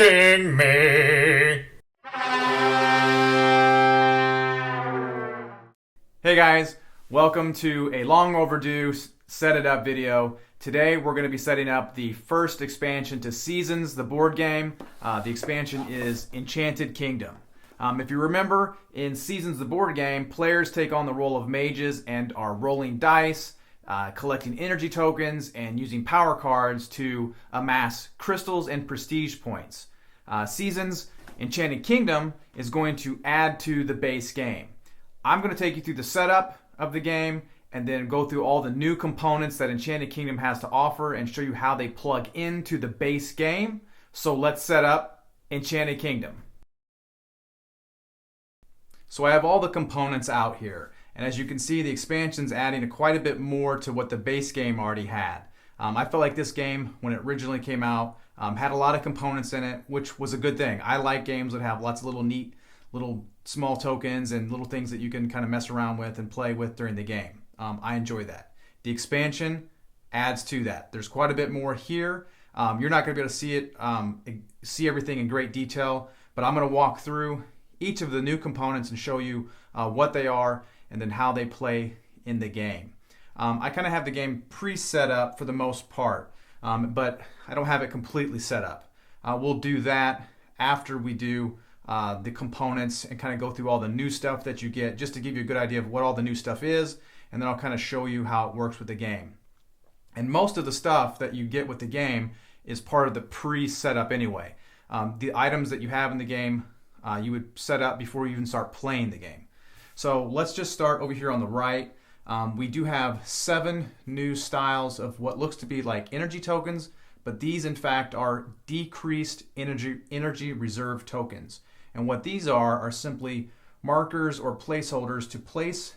Sting me! Hey guys, welcome to a long overdue Set It Up video. Today we're going to be setting up the first expansion to Seasons, the board game. The expansion is Enchanted Kingdom. If you remember, in Seasons, the board game, players take on the role of mages and are rolling dice, collecting energy tokens, and using power cards to amass crystals and prestige points. Seasons, Enchanted Kingdom is going to add to the base game. I'm going to take you through the setup of the game and then go through all the new components that Enchanted Kingdom has to offer and show you how they plug into the base game. So let's set up Enchanted Kingdom. So I have all the components out here, and as you can see, the expansion's adding quite a bit more to what the base game already had. I felt like this game, when it originally came out, had a lot of components in it, which was a good thing. I like games that have lots of little neat, little small tokens and little things that you can kind of mess around with and play with during the game. I enjoy that. The expansion adds to that. There's quite a bit more here. You're not going to be able to see it, see everything in great detail, but I'm going to walk through each of the new components and show you what they are and then how they play in the game. I kind of have the game pre-set up for the most part, but I don't have it completely set up. We'll do that after we do the components and kind of go through all the new stuff that you get, just to give you a good idea of what all the new stuff is, and then I'll kind of show you how it works with the game. And most of the stuff that you get with the game is part of the pre-setup anyway. The items that you have in the game you would set up before you even start playing the game. So let's just start over here on the right. We do have 7 new styles of what looks to be like energy tokens, but these in fact are decreased energy reserve tokens. And what these are simply markers or placeholders to place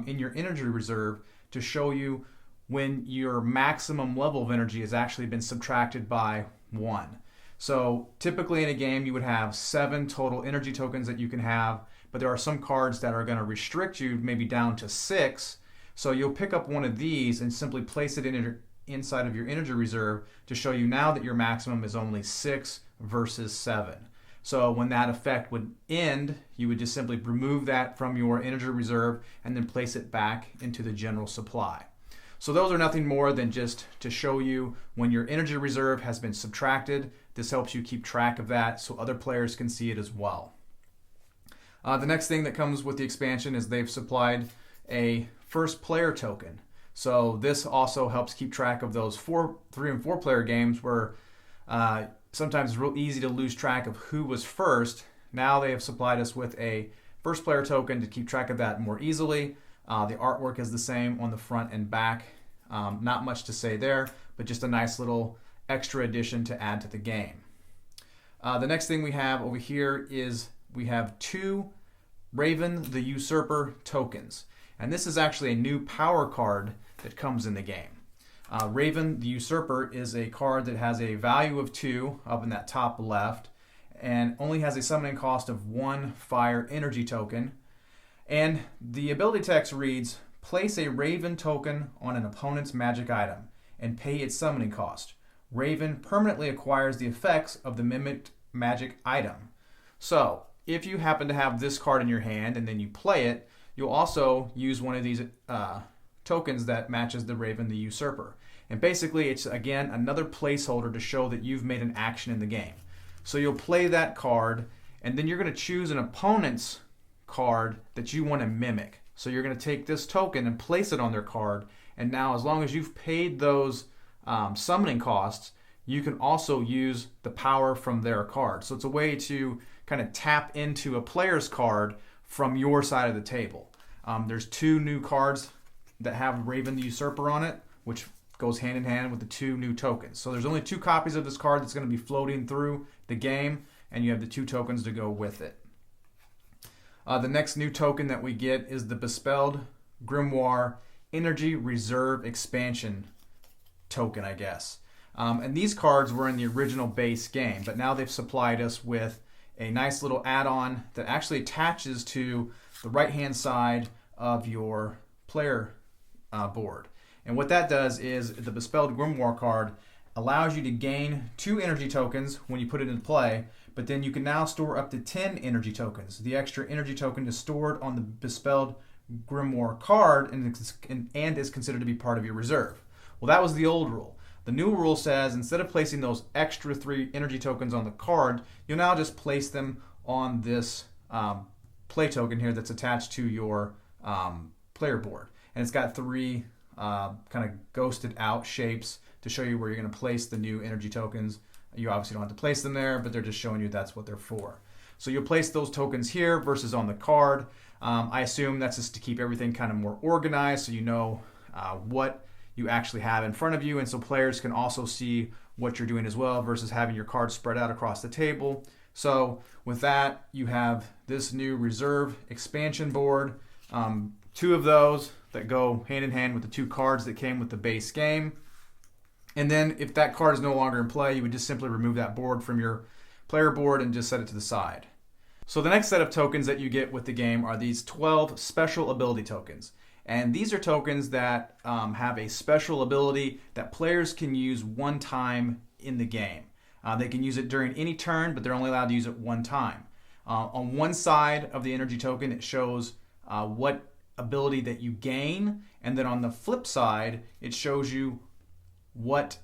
in your energy reserve to show you when your maximum level of energy has actually been subtracted by 1. So typically in a game you would have 7 total energy tokens that you can have, but there are some cards that are going to restrict you maybe down to 6. So you'll pick up one of these and simply place it inside of your energy reserve to show you now that your maximum is only 6 versus 7. So when that effect would end, you would just simply remove that from your energy reserve and then place it back into the general supply. So those are nothing more than just to show you when your energy reserve has been subtracted. This helps you keep track of that so other players can see it as well. The next thing that comes with the expansion is they've supplied a first player token. So this also helps keep track of those 3 and 4 player games where sometimes it's real easy to lose track of who was first. Now they have supplied us with a first player token to keep track of that more easily. The artwork is the same on the front and back. Not much to say there, but just a nice little extra addition to add to the game. The next thing we have over here is we have 2 Raven the Usurper tokens. And this is actually a new power card that comes in the game. Raven the Usurper is a card that has a value of 2 up in that top left and only has a summoning cost of 1 fire energy token. And the ability text reads, place a Raven token on an opponent's magic item and pay its summoning cost. Raven permanently acquires the effects of the mimicked magic item. So if you happen to have this card in your hand and then you play it, you'll also use one of these tokens that matches the Raven the Usurper. And basically it's again another placeholder to show that you've made an action in the game. So you'll play that card and then you're going to choose an opponent's card that you want to mimic. So you're going to take this token and place it on their card, and now as long as you've paid those summoning costs, you can also use the power from their card. So it's a way to kind of tap into a player's card from your side of the table. There's 2 new cards that have Raven the Usurper on it, which goes hand in hand with the 2 new tokens. So there's only 2 copies of this card that's going to be floating through the game, and you have the 2 tokens to go with it. The next new token that we get is the Bespelled Grimoire Energy Reserve Expansion token, I guess. And these cards were in the original base game, but now they've supplied us with a nice little add-on that actually attaches to the right-hand side of your player board. And what that does is the Bespelled Grimoire card allows you to gain 2 energy tokens when you put it into play, but then you can now store up to 10 energy tokens. The extra energy token is stored on the Bespelled grimoire card and is considered to be part of your reserve. Well, that was the old rule. The new rule says instead of placing those extra 3 energy tokens on the card, you'll now just place them on this play token here that's attached to your player board. And it's got 3 kind of ghosted out shapes to show you where you're going to place the new energy tokens. You obviously don't have to place them there, but they're just showing you that's what they're for. So you'll place those tokens here versus on the card. I assume that's just to keep everything kind of more organized so you know what you actually have in front of you, and so players can also see what you're doing as well versus having your cards spread out across the table. So with that, you have this new reserve expansion board, 2 of those that go hand in hand with the 2 cards that came with the base game. And then if that card is no longer in play, you would just simply remove that board from your player board and just set it to the side. So the next set of tokens that you get with the game are these 12 special ability tokens. And these are tokens that have a special ability that players can use one time in the game. They can use it during any turn, but they're only allowed to use it one time. On one side of the energy token, it shows what ability that you gain, and then on the flip side, it shows you what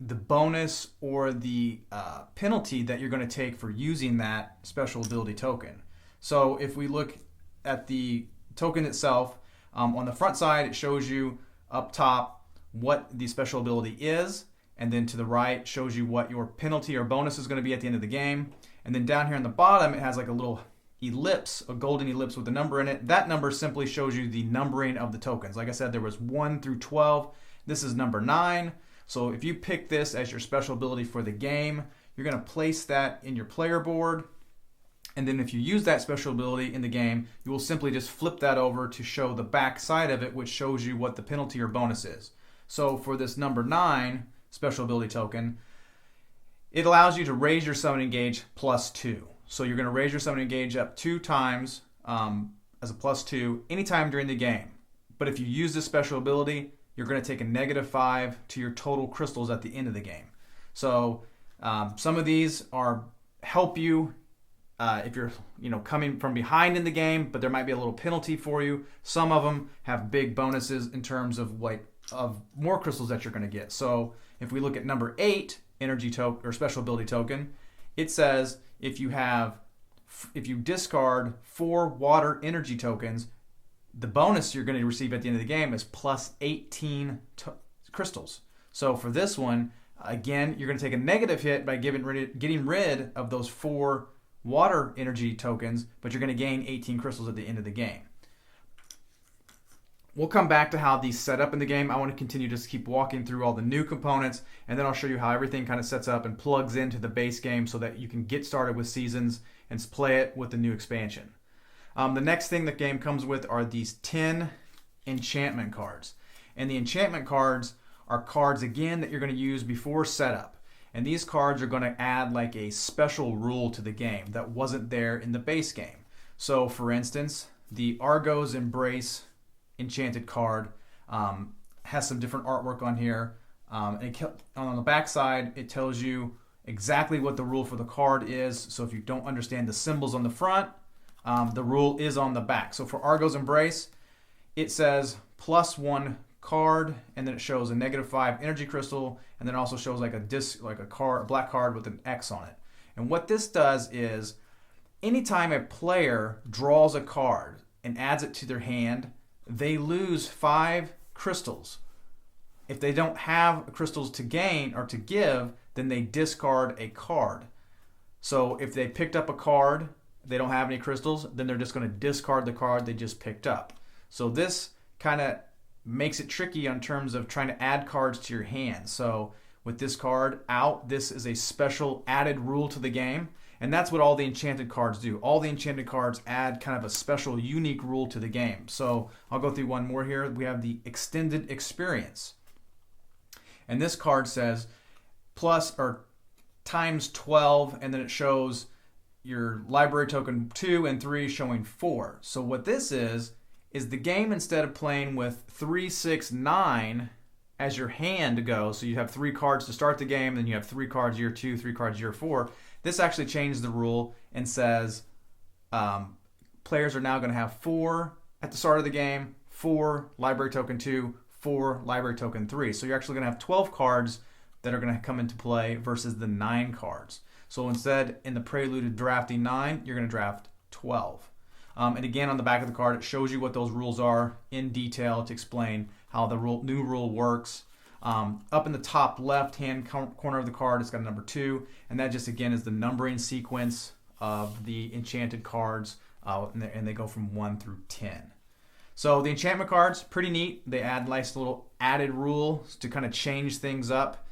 the bonus or the penalty that you're going to take for using that special ability token. So if we look at the token itself, on the front side, it shows you up top what the special ability is, and then to the right shows you what your penalty or bonus is going to be at the end of the game. And then down here on the bottom, it has like a little ellipse, a golden ellipse with a number in it. That number simply shows you the numbering of the tokens. Like I said, there was 1 through 12. This is number 9. So if you pick this as your special ability for the game, you're going to place that in your player board. And then if you use that special ability in the game, you will simply just flip that over to show the back side of it, which shows you what the penalty or bonus is. So for this number 9 special ability token, it allows you to raise your summoning gauge +2. So you're going to raise your summoning gauge up 2 times as a +2 anytime during the game. But if you use this special ability, you're going to take a -5 to your total crystals at the end of the game. So some of these help you if you're coming from behind in the game, but there might be a little penalty for you. Some of them have big bonuses in terms of more crystals that you're going to get. So if we look at number 8 energy token or special ability token, it says if you discard 4 water energy tokens, the bonus you're going to receive at the end of the game is +18 crystals. So for this one, again, you're going to take a negative hit by getting rid of those 4 water energy tokens, but you're going to gain 18 crystals at the end of the game. We'll come back to how these set up in the game. I want to continue to just keep walking through all the new components, and then I'll show you how everything kind of sets up and plugs into the base game so that you can get started with Seasons and play it with the new expansion. The next thing the game comes with are these 10 enchantment cards. And the enchantment cards are cards, again, that you're going to use before setup. And these cards are going to add like a special rule to the game that wasn't there in the base game. So for instance, the Argo's Embrace enchanted card has some different artwork on here. And on the back side, it tells you exactly what the rule for the card is. So if you don't understand the symbols on the front, the rule is on the back. So for Argo's Embrace, it says +1 card, and then it shows a -5 energy crystal, and then it also shows like a black card with an X on it. And what this does is, anytime a player draws a card and adds it to their hand, they lose 5 crystals. If they don't have crystals to gain or to give, then they discard a card. So if they picked up a card, they don't have any crystals, then they're just going to discard the card they just picked up. So this kind of makes it tricky in terms of trying to add cards to your hand. So with this card out, this is a special added rule to the game, and that's what all the enchanted cards do. All the enchanted cards add kind of a special unique rule to the game. So I'll go through one more here. We have the Extended Experience, and this card says ×12, and then it shows your library token 2 and 3 showing 4. So what this is the game, instead of playing with 3, 6, 9 as your hand goes, so you have 3 cards to start the game, then you have 3 cards year 2, 3 cards year 4. This actually changed the rule and says players are now going to have 4 at the start of the game, 4 library token 2, 4 library token 3. So you're actually going to have 12 cards that are going to come into play versus the 9 cards. So instead, in the prelude of drafting 9, you're going to draft 12. And again, on the back of the card, it shows you what those rules are in detail to explain how the new rule works. Up in the top left-hand corner of the card, it's got a number 2, and that just, again, is the numbering sequence of the enchanted cards, and they go from 1 through 10. So the enchantment cards, pretty neat. They add nice little added rules to kind of change things up,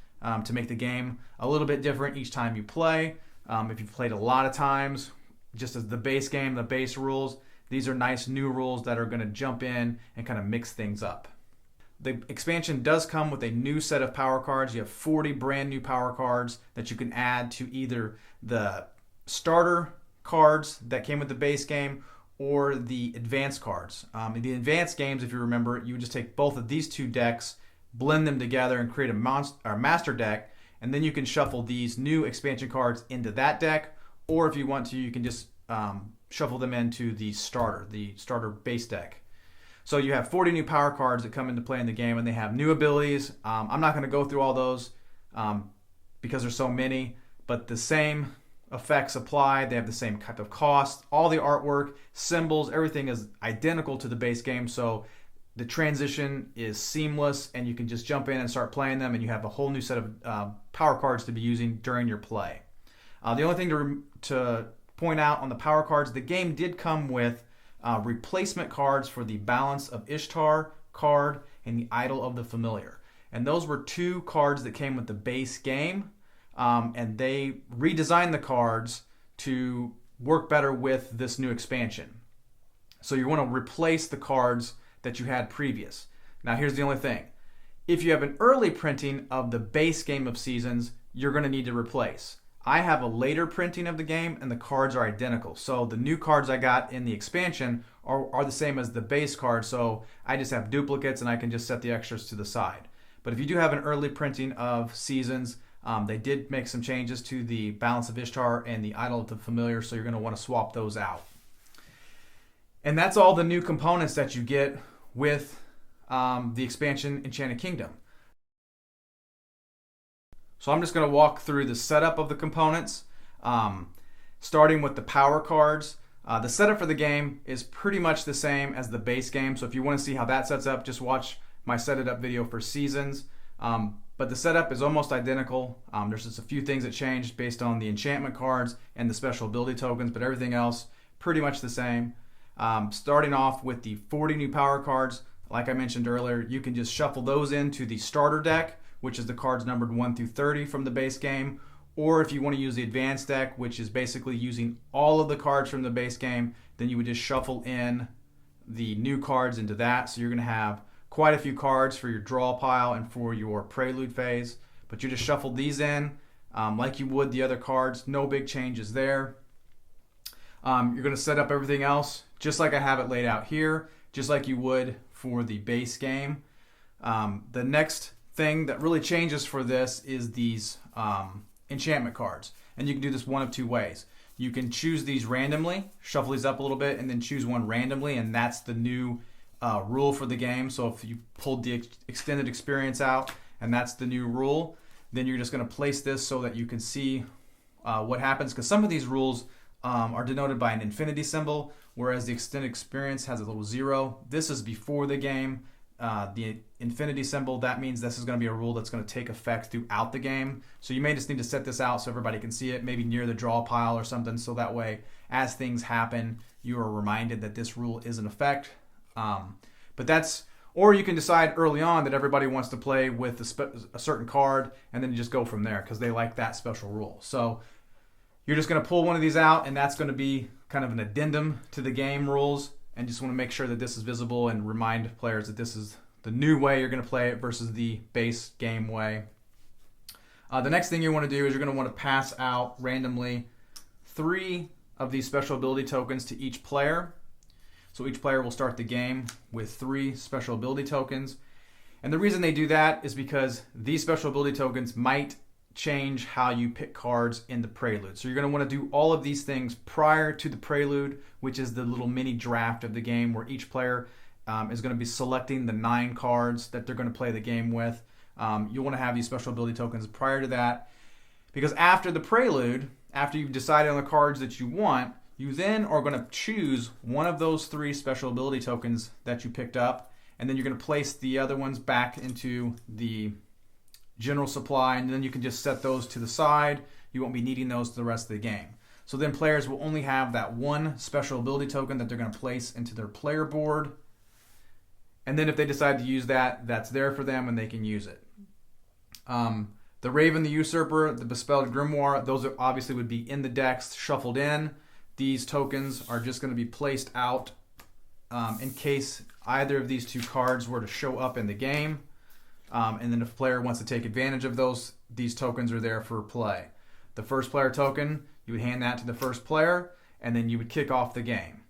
to make the game a little bit different each time you play. If you've played a lot of times, just as the base game, the base rules, these are nice new rules that are going to jump in and kind of mix things up. The expansion does come with a new set of power cards. You have 40 brand new power cards that you can add to either the starter cards that came with the base game or the advanced cards. In the advanced games, if you remember, you would just take both of these 2 decks, blend them together and create a master deck, and then you can shuffle these new expansion cards into that deck, or if you want to, you can just shuffle them into the starter base deck. So you have 40 new power cards that come into play in the game, and they have new abilities. I'm not going to go through all those because there's so many, but the same effects apply. They have the same type of cost. All the artwork, symbols, everything is identical to the base game, so the transition is seamless, and you can just jump in and start playing them, and you have a whole new set of power cards to be using during your play. The only thing to point out on the power cards, the game did come with replacement cards for the Balance of Ishtar card and the Idol of the Familiar. And those were 2 cards that came with the base game, and they redesigned the cards to work better with this new expansion. So you want to replace the cards that you had previous. Now here's the only thing. If you have an early printing of the base game of Seasons, you're going to need to replace. I have a later printing of the game, and the cards are identical. So the new cards I got in the expansion are the same as the base card, so I just have duplicates and I can just set the extras to the side. But if you do have an early printing of Seasons, they did make some changes to the Balance of Ishtar and the Idol of the Familiar, so you're going to want to swap those out. And that's all the new components that you get with the expansion Enchanted Kingdom. So I'm just going to walk through the setup of the components, starting with the power cards. The setup for the game is pretty much the same as the base game, so if you want to see how that sets up, just watch my set it up video for Seasons. But the setup is almost identical. There's just a few things that changed based on the enchantment cards and the special ability tokens, but everything else pretty much the same. Starting off with the 40 new power cards, like I mentioned earlier, you can just shuffle those into the starter deck, which is the cards numbered 1 through 30 from the base game, or if you want to use the advanced deck, which is basically using all of the cards from the base game, then you would just shuffle in the new cards into that. So you're going to have quite a few cards for your draw pile and for your prelude phase, but you just shuffle these in like you would the other cards. No big changes there. You're going to set up everything else just like I have it laid out here, just like you would for the base game. The next thing that really changes for this is these enchantment cards, and you can do this one of 2 ways. You can choose these randomly, shuffle these up a little bit, and then choose one randomly, and that's the new rule for the game. So if you pulled the extended experience out and that's the new rule, then you're just going to place this so that you can see what happens, because some of these rules are denoted by an infinity symbol, whereas the extended experience has a little 0. This is before the game. The infinity symbol, that means this is going to be a rule that's going to take effect throughout the game. So you may just need to set this out so everybody can see it, maybe near the draw pile or something, so that way as things happen, you are reminded that this rule is in effect. But that's, or you can decide early on that everybody wants to play with a certain card, and then you just go from there because they like that special rule. So you're just going to pull one of these out, and that's going to be kind of an addendum to the game rules, and just want to make sure that this is visible and remind players that this is the new way you're going to play it versus the base game way. The next thing you want to do is you're going to want to pass out randomly 3 of these special ability tokens to each player. So each player will start the game with 3 special ability tokens. And the reason they do that is because these special ability tokens might change how you pick cards in the prelude. So you're going to want to do all of these things prior to the prelude, which is the little mini draft of the game where each player is going to be selecting the 9 cards that they're going to play the game with. You'll want to have these special ability tokens prior to that, because after the prelude, after you've decided on the cards that you want, you then are going to choose one of those 3 special ability tokens that you picked up, and then you're going to place the other ones back into the general supply, and then you can just set those to the side. You won't be needing those the rest of the game. So then players will only have that one special ability token that they're going to place into their player board. And then if they decide to use that, that's there for them and they can use it. The Raven, the Usurper, the Bespelled Grimoire, those are obviously would be in the decks, shuffled in. These tokens are just going to be placed out in case either of these 2 cards were to show up in the game. And then if a player wants to take advantage of those, these tokens are there for play. The first player token, you would hand that to the first player, and then you would kick off the game.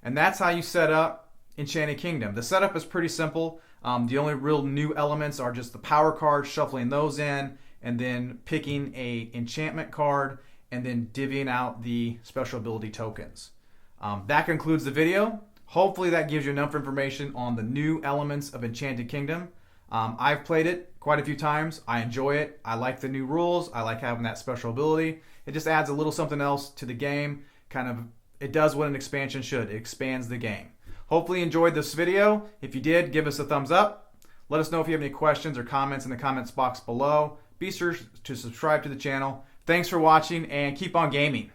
And that's how you set up Enchanted Kingdom. The setup is pretty simple. The only real new elements are just the power cards, shuffling those in, and then picking a enchantment card, and then divvying out the special ability tokens. That concludes the video. Hopefully that gives you enough information on the new elements of Enchanted Kingdom. I've played it quite a few times. I enjoy it. I like the new rules. I like having that special ability. It just adds a little something else to the game. It does what an expansion should. It expands the game. Hopefully you enjoyed this video. If you did, give us a thumbs up. Let us know if you have any questions or comments in the comments box below. Be sure to subscribe to the channel. Thanks for watching and keep on gaming.